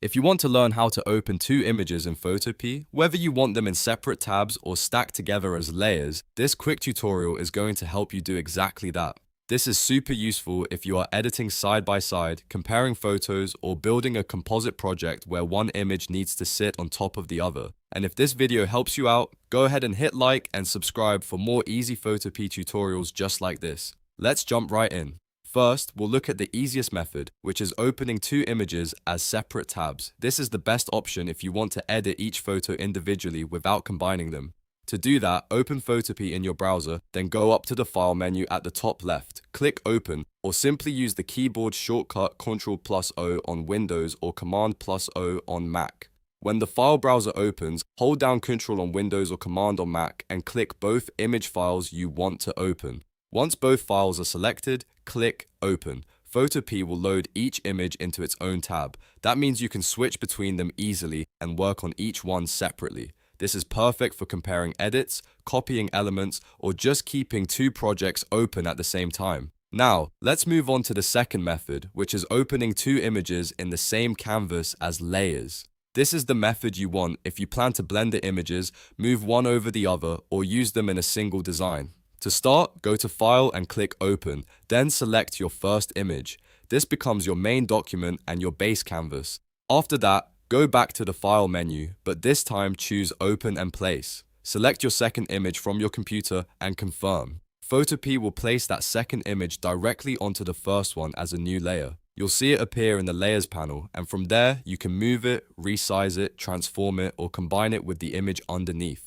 If you want to learn how to open two images in Photopea, whether you want them in separate tabs or stacked together as layers, this quick tutorial is going to help you do exactly that. This is super useful if you are editing side by side, comparing photos, or building a composite project where one image needs to sit on top of the other. And if this video helps you out, go ahead and hit like and subscribe for more easy Photopea tutorials just like this. Let's jump right in. First, we'll look at the easiest method, which is opening two images as separate tabs. This is the best option if you want to edit each photo individually without combining them. To do that, open Photopea in your browser, then go up to the File menu at the top left, click Open, or simply use the keyboard shortcut Ctrl+O on Windows or Command+O on Mac. When the file browser opens, hold down Ctrl on Windows or Command on Mac and click both image files you want to open. Once both files are selected, click Open. Photopea will load each image into its own tab. That means you can switch between them easily and work on each one separately. This is perfect for comparing edits, copying elements, or just keeping two projects open at the same time. Now, let's move on to the second method, which is opening two images in the same canvas as layers. This is the method you want if you plan to blend the images, move one over the other, or use them in a single design. To start, go to File and click Open, then select your first image. This becomes your main document and your base canvas. After that, go back to the File menu, but this time choose Open and Place. Select your second image from your computer and confirm. Photopea will place that second image directly onto the first one as a new layer. You'll see it appear in the Layers panel, and from there, you can move it, resize it, transform it, or combine it with the image underneath.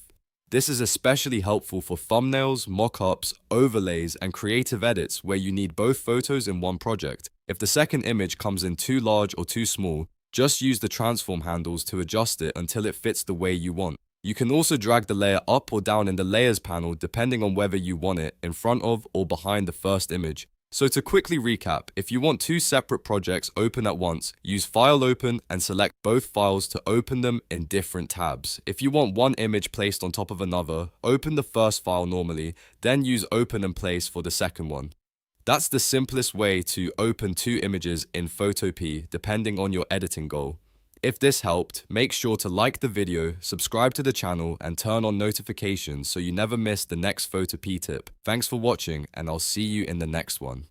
This is especially helpful for thumbnails, mockups, overlays, and creative edits where you need both photos in one project. If the second image comes in too large or too small, just use the transform handles to adjust it until it fits the way you want. You can also drag the layer up or down in the Layers panel depending on whether you want it in front of or behind the first image. So to quickly recap, if you want two separate projects open at once, use File Open and select both files to open them in different tabs. If you want one image placed on top of another, open the first file normally, then use Open and Place for the second one. That's the simplest way to open two images in Photopea depending on your editing goal. If this helped, make sure to like the video, subscribe to the channel, and turn on notifications so you never miss the next Photopea tip. Thanks for watching, and I'll see you in the next one.